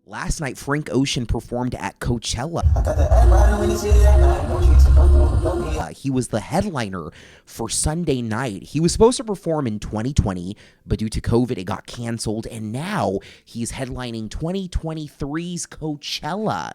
Last night, Frank Ocean performed at Coachella. He was the headliner for Sunday night. He was supposed to perform in 2020, but due to COVID, it got canceled, and now he's headlining 2023's Coachella.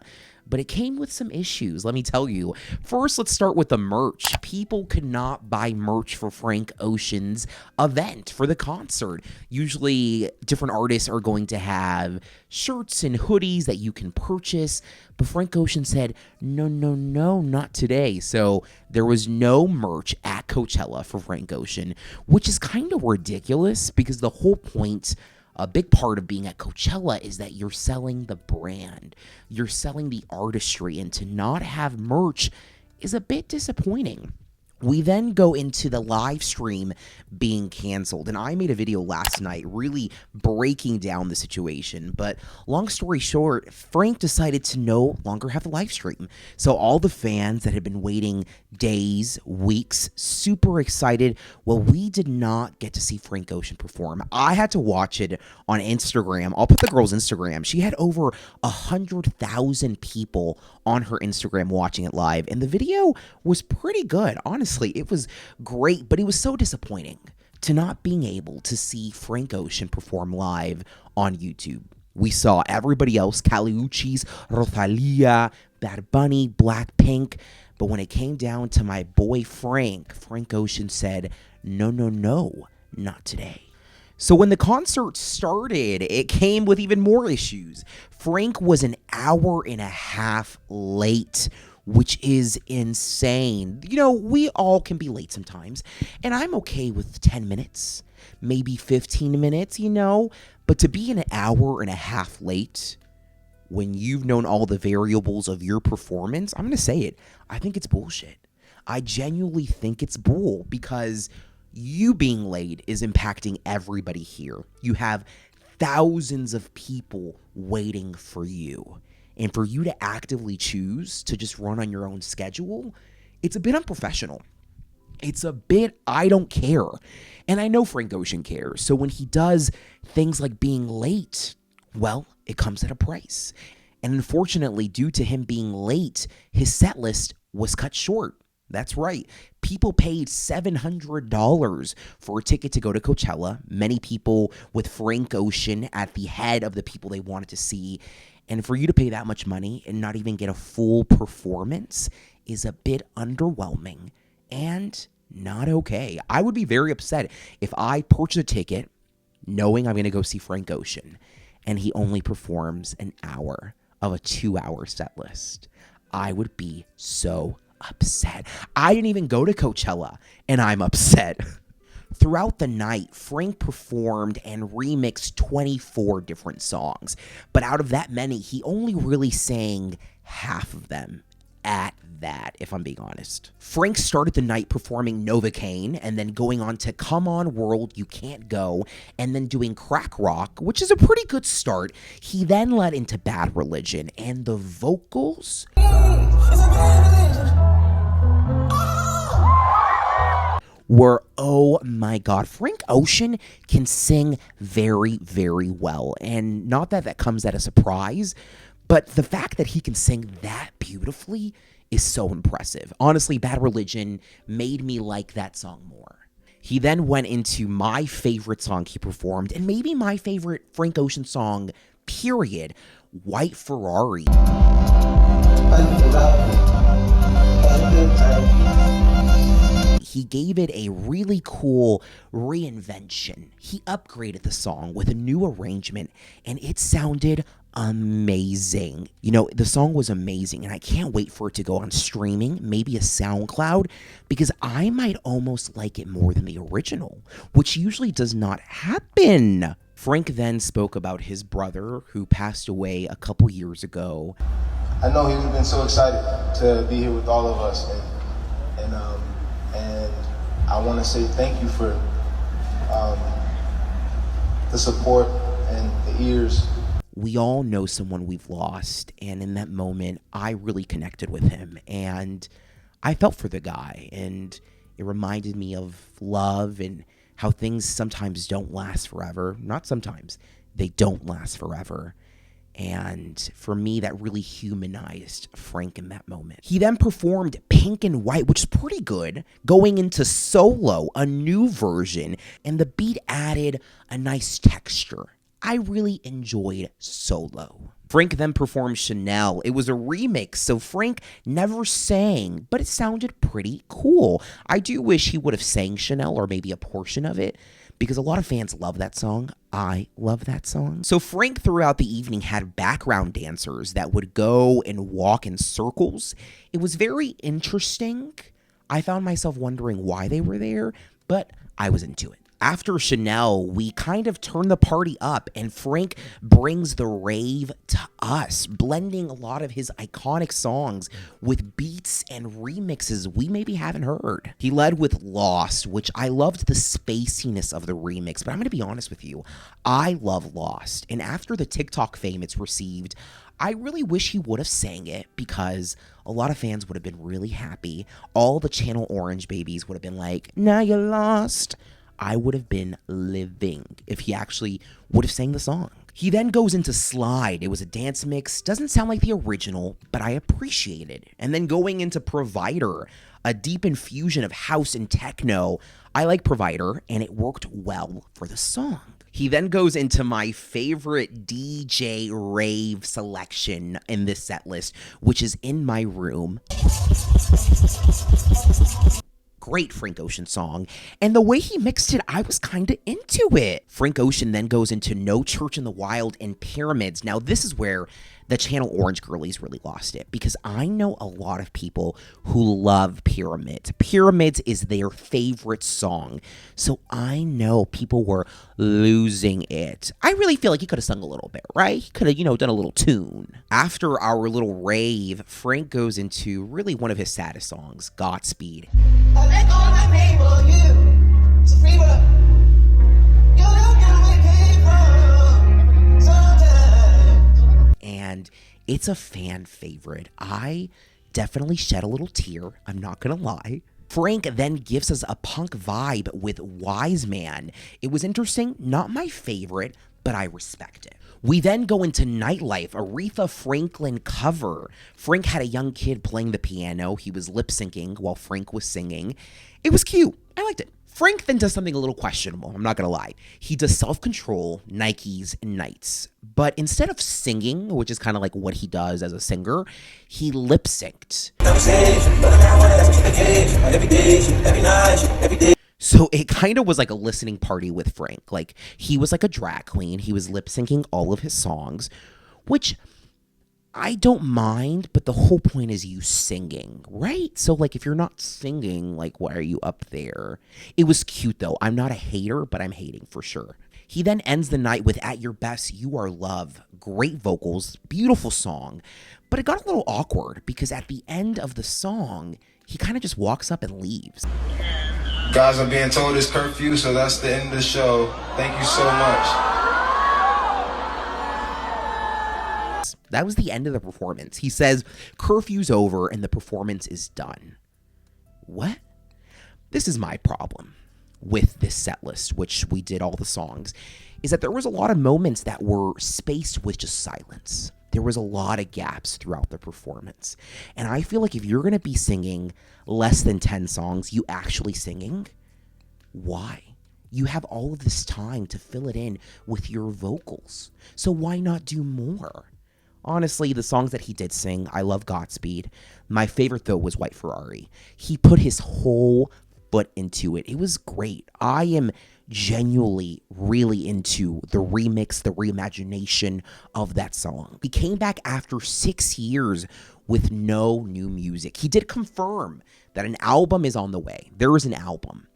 But it came with some issues, let me tell you. First, let's start with the merch. People could not buy merch for Frank Ocean's event, for the concert. Usually, different artists are going to have shirts and hoodies that you can purchase, but Frank Ocean said, no, not today. So there was no merch at Coachella for Frank Ocean, which is kind of ridiculous because the whole point, a big part of being at Coachella, is that you're selling the brand. You're selling the artistry, and to not have merch is a bit disappointing. We then go into the live stream being canceled, and I made a video last night really breaking down the situation, but long story short, Frank decided to no longer have the live stream. So all the fans that had been waiting days, weeks, super excited, well, we did not get to see Frank Ocean perform. I had to watch it on Instagram. I'll put the girl's Instagram. She had over 100,000 people on her Instagram watching it live, and the video was pretty good, honestly. It was great, but it was so disappointing to not being able to see Frank Ocean perform live on YouTube. We saw everybody else, Kali Uchis, Rosalia, Bad Bunny, Blackpink, but when it came down to my boy Frank Ocean said, no, not today. So when the concert started, it came with even more issues. Frank was an hour and a half late, which is insane. You know, we all can be late sometimes, and I'm okay with 10 minutes, maybe 15 minutes, but to be an hour and a half late when you've known all the variables of your performance, I'm going to say it, I think it's bullshit. I genuinely think it's bull, because you being late is impacting everybody here. You have thousands of people waiting for you. And for you to actively choose to just run on your own schedule, it's a bit unprofessional. It's a bit, I don't care. And I know Frank Ocean cares. So when he does things like being late, well, it comes at a price. And unfortunately, due to him being late, his set list was cut short. That's right. People paid $700 for a ticket to go to Coachella. Many people with Frank Ocean at the head of the people they wanted to see. And for you to pay that much money and not even get a full performance is a bit underwhelming and not okay. I would be very upset if I purchased a ticket knowing I'm going to go see Frank Ocean and he only performs an hour of a 2-hour set list. I would be so upset. I didn't even go to Coachella and I'm upset. Throughout the night, Frank performed and remixed 24 different songs, but out of that many, he only really sang half of them at that, if I'm being honest. Frank started the night performing Novocaine and then going on to Come On World, You Can't Go, and then doing Crack Rock, which is a pretty good start. He then led into Bad Religion, and the vocals were, oh my God. Frank Ocean can sing very, very well. And not that that comes at a surprise, but the fact that he can sing that beautifully is so impressive. Honestly, Bad Religion made me like that song more. He then went into my favorite song he performed, and maybe my favorite Frank Ocean song, period, White Ferrari. He gave it a really cool reinvention. He upgraded the song with a new arrangement, and it sounded amazing. The song was amazing, and I can't wait for it to go on streaming, maybe a SoundCloud, because I might almost like it more than the original, which usually does not happen. Frank then spoke about his brother, who passed away a couple years ago. I know he would have been so excited to be here with all of us, and I want to say thank you for the support and the ears. We all know someone we've lost, and in that moment, I really connected with him, and I felt for the guy, and it reminded me of love and how things sometimes don't last forever. Not sometimes, they don't last forever. And for me, that really humanized Frank in that moment. He then performed Pink and White, which is pretty good, going into Solo, a new version, and the beat added a nice texture. I really enjoyed Solo. Frank then performed Chanel. It was a remix, so Frank never sang, but it sounded pretty cool. I do wish he would have sang Chanel, or maybe a portion of it, because a lot of fans love that song. I love that song. So Frank throughout the evening had background dancers that would go and walk in circles. It was very interesting. I found myself wondering why they were there, but I was into it. After Chanel, we kind of turn the party up, and Frank brings the rave to us, blending a lot of his iconic songs with beats and remixes we maybe haven't heard. He led with Lost, which I loved the spaciness of the remix, but I'm going to be honest with you, I love Lost, and after the TikTok fame it's received, I really wish he would have sang it, because a lot of fans would have been really happy. All the Channel Orange babies would have been like, "Now you're lost." I would have been living if he actually would have sang the song. He then goes into Slide. It was a dance mix. Doesn't sound like the original, but I appreciate it. And then going into Provider, a deep infusion of house and techno. I like Provider, and it worked well for the song. He then goes into my favorite DJ rave selection in this set list, which is In My Room. Great Frank Ocean song, and the way he mixed it, I was kind of into it. Frank Ocean then goes into No Church in the Wild and Pyramids. Now, this is where the Channel Orange girlies really lost it, because I know a lot of people who love Pyramids. Pyramids is their favorite song, so I know people were losing it. I really feel like he could have sung a little bit, right? He could have, done a little tune. After our little rave, Frank goes into really one of his saddest songs, Godspeed. And it's a fan favorite. I definitely shed a little tear, I'm not gonna lie. Frank then gives us a punk vibe with Wise Man. It was interesting, not my favorite, but I respect it. We then go into Nightlife, Aretha Franklin cover. Frank had a young kid playing the piano. He was lip syncing while Frank was singing. It was cute. I liked it. Frank then does something a little questionable, I'm not gonna lie. He does Self-Control, Nikes, and Nights. But instead of singing, which is kind of like what he does as a singer, he lip synced. So it kind of was like a listening party with Frank. Like, he was like a drag queen. He was lip syncing all of his songs, which I don't mind, but the whole point is you singing, right? So, like, if you're not singing, like, why are you up there? It was cute, though. I'm not a hater, but I'm hating for sure. He then ends the night with At Your Best, You Are Love. Great vocals, beautiful song. But it got a little awkward because at the end of the song, he kind of just walks up and leaves. Guys, I'm being told it's curfew, so that's the end of the show. Thank you so much. That was the end of the performance. He says, curfew's over and the performance is done. What? This is my problem with this set list, which we did all the songs, is that there was a lot of moments that were spaced with just silence. There was a lot of gaps throughout the performance. And I feel like if you're going to be singing less than 10 songs, you actually singing, why? You have all of this time to fill it in with your vocals. So why not do more? Honestly, the songs that he did sing, I love Godspeed. My favorite, though, was White Ferrari. He put his whole foot into it. It was great. I am genuinely really into the remix, the reimagination of that song. He came back after 6 years with no new music. He did confirm that an album is on the way. There is an album.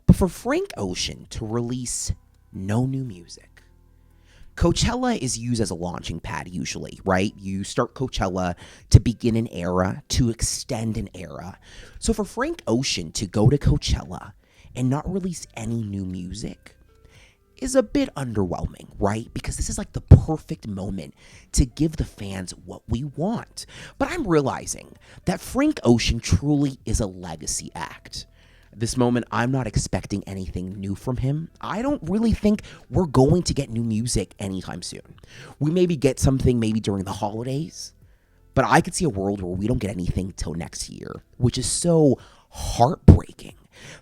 But for Frank Ocean to release no new music, Coachella is used as a launching pad usually, right? You start Coachella to begin an era, to extend an era. So for Frank Ocean to go to Coachella and not release any new music is a bit underwhelming, right? Because this is like the perfect moment to give the fans what we want. But I'm realizing that Frank Ocean truly is a legacy act. This moment, I'm not expecting anything new from him. I don't really think we're going to get new music anytime soon. We maybe get something maybe during the holidays, but I could see a world where we don't get anything till next year, which is so heartbreaking.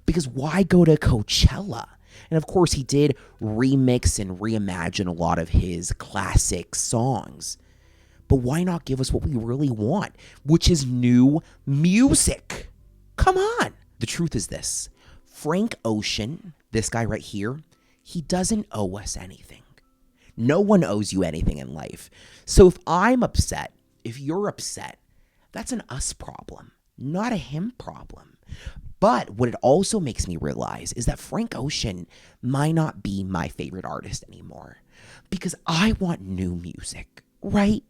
Because why go to Coachella? And of course, he did remix and reimagine a lot of his classic songs. But why not give us what we really want, which is new music? Come on. The truth is this. Frank Ocean, this guy right here, he doesn't owe us anything. No one owes you anything in life. So if I'm upset, if you're upset, that's an us problem, not a him problem. But what it also makes me realize is that Frank Ocean might not be my favorite artist anymore because I want new music, right?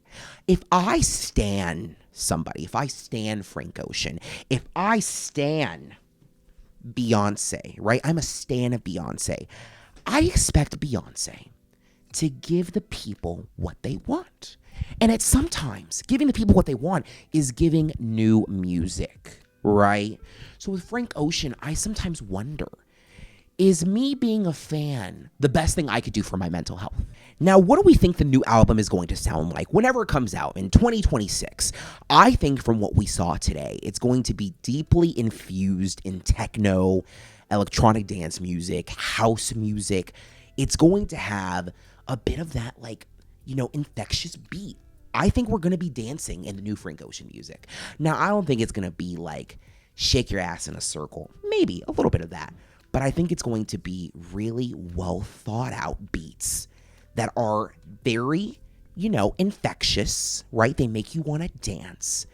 If I stan somebody, if I stan Frank Ocean, if I stan Beyonce, right? I'm a stan of Beyonce. I expect Beyonce to give the people what they want. And at sometimes giving the people what they want is giving new music, right? So with Frank Ocean, I sometimes wonder, is me being a fan the best thing I could do for my mental health? Now, what do we think the new album is going to sound like whenever it comes out in 2026? I think from what we saw today, it's going to be deeply infused in techno, electronic dance music, house music. It's going to have a bit of that, infectious beat. I think we're going to be dancing in the new Frank Ocean music. Now, I don't think it's going to be like shake your ass in a circle. Maybe a little bit of that. But I think it's going to be really well thought out beats that are very, infectious, right? They make you want to dance.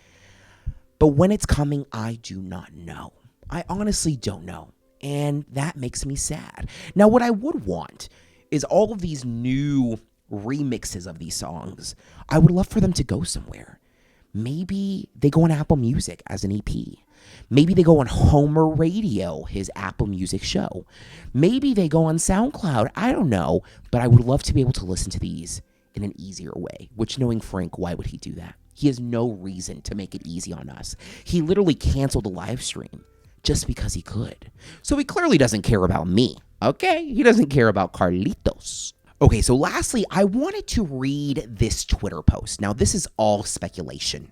But when it's coming, I do not know. I honestly don't know. And that makes me sad. Now, what I would want is all of these new remixes of these songs. I would love for them to go somewhere. Maybe they go on Apple Music as an EP. Maybe they go on Homer Radio, his Apple Music show. Maybe they go on SoundCloud. I don't know. But I would love to be able to listen to these in an easier way. Which, knowing Frank, why would he do that? He has no reason to make it easy on us. He literally canceled the live stream just because he could. So he clearly doesn't care about me. Okay? He doesn't care about Carlitos. Okay, so lastly, I wanted to read this Twitter post. Now, this is all speculation.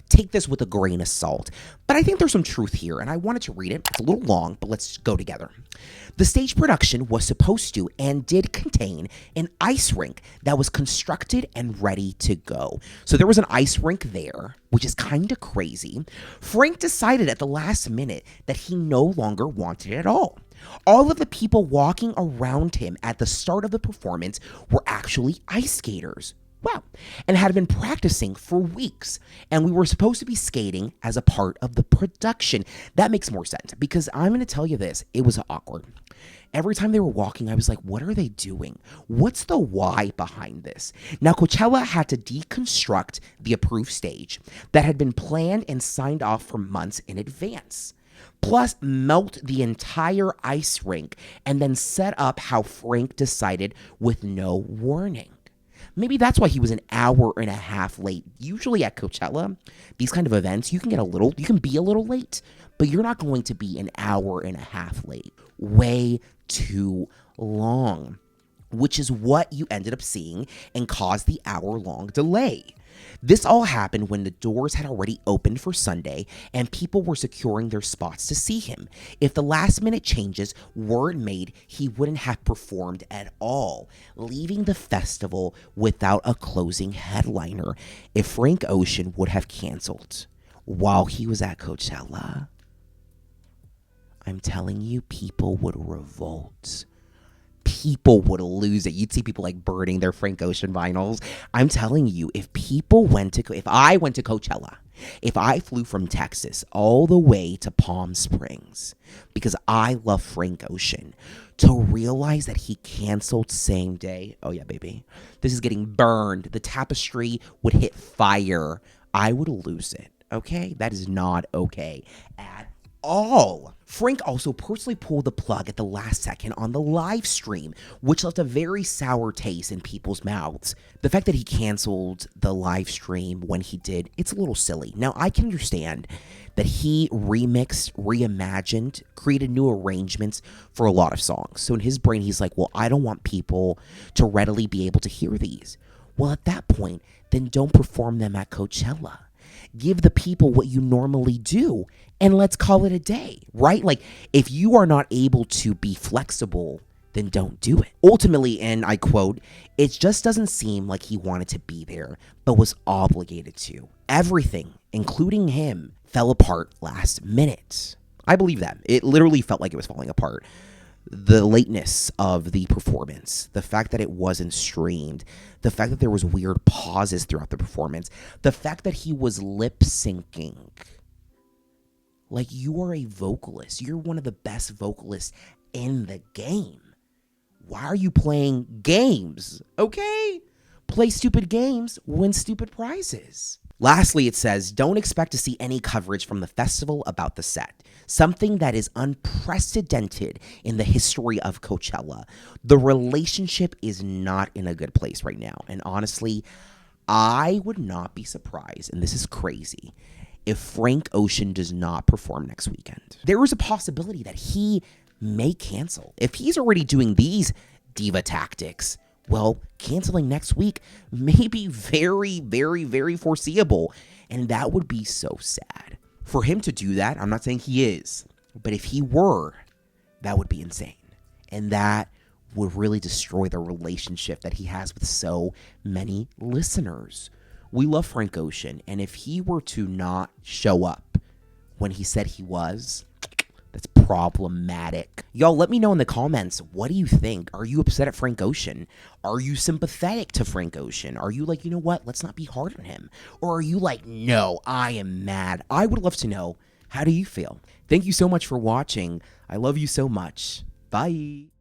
Take this with a grain of salt. But I think there's some truth here, and I wanted to read it. It's a little long, but let's go together. The stage production was supposed to and did contain an ice rink that was constructed and ready to go. So there was an ice rink there, which is kind of crazy. Frank decided at the last minute that he no longer wanted it at all. All of the people walking around him at the start of the performance were actually ice skaters. Wow. And had been practicing for weeks. And we were supposed to be skating as a part of the production. That makes more sense because I'm going to tell you this. It was awkward. Every time they were walking, I was like, what are they doing? What's the why behind this? Now, Coachella had to deconstruct the approved stage that had been planned and signed off for months in advance. Plus, melt the entire ice rink and then set up how Frank decided with no warning. Maybe that's why he was an hour and a half late. Usually at Coachella, these kind of events, you can be a little late, but you're not going to be an hour and a half late. Way too long, which is what you ended up seeing and caused the hour-long delay. This all happened when the doors had already opened for Sunday and people were securing their spots to see him. If the last-minute changes weren't made, he wouldn't have performed at all, leaving the festival without a closing headliner if Frank Ocean would have canceled while he was at Coachella. I'm telling you, people would revolt. People would lose it. You'd see people like burning their Frank Ocean vinyls. I'm telling you, if I went to Coachella, if I flew from Texas all the way to Palm Springs, because I love Frank Ocean, to realize that he canceled same day, oh yeah, baby, this is getting burned. The tapestry would hit fire. I would lose it, okay? That is not okay at all. Frank also personally pulled the plug at the last second on the live stream, which left a very sour taste in people's mouths. The fact that he canceled the live stream when he did, it's a little silly. Now, I can understand that he remixed, reimagined, created new arrangements for a lot of songs. So in his brain, he's like, well, I don't want people to readily be able to hear these. Well, at that point, then don't perform them at Coachella. Give the people what you normally do, and let's call it a day, right? Like, if you are not able to be flexible, then don't do it. Ultimately, and I quote, it just doesn't seem like he wanted to be there, but was obligated to. Everything, including him, fell apart last minute. I believe that. It literally felt like it was falling apart. The lateness of the performance, the fact that it wasn't streamed, the fact that there was weird pauses throughout the performance, the fact that he was lip syncing. Like, you are a vocalist. You're one of the best vocalists in the game. Why are you playing games? Okay? Play stupid games, win stupid prizes. Lastly, it says, don't expect to see any coverage from the festival about the set. Something that is unprecedented in the history of Coachella. The relationship is not in a good place right now. And honestly, I would not be surprised, and this is crazy, if Frank Ocean does not perform next weekend. There is a possibility that he may cancel. If he's already doing these diva tactics, well, canceling next week may be very, very, very foreseeable. And that would be so sad. For him to do that, I'm not saying he is, but if he were, that would be insane. And that would really destroy the relationship that he has with so many listeners. We love Frank Ocean, and if he were to not show up when he said he was, that's problematic. Y'all, let me know in the comments, what do you think? Are you upset at Frank Ocean? Are you sympathetic to Frank Ocean? Are you like, you know what, let's not be hard on him? Or are you like, no, I am mad? I would love to know, how do you feel? Thank you so much for watching. I love you so much. Bye.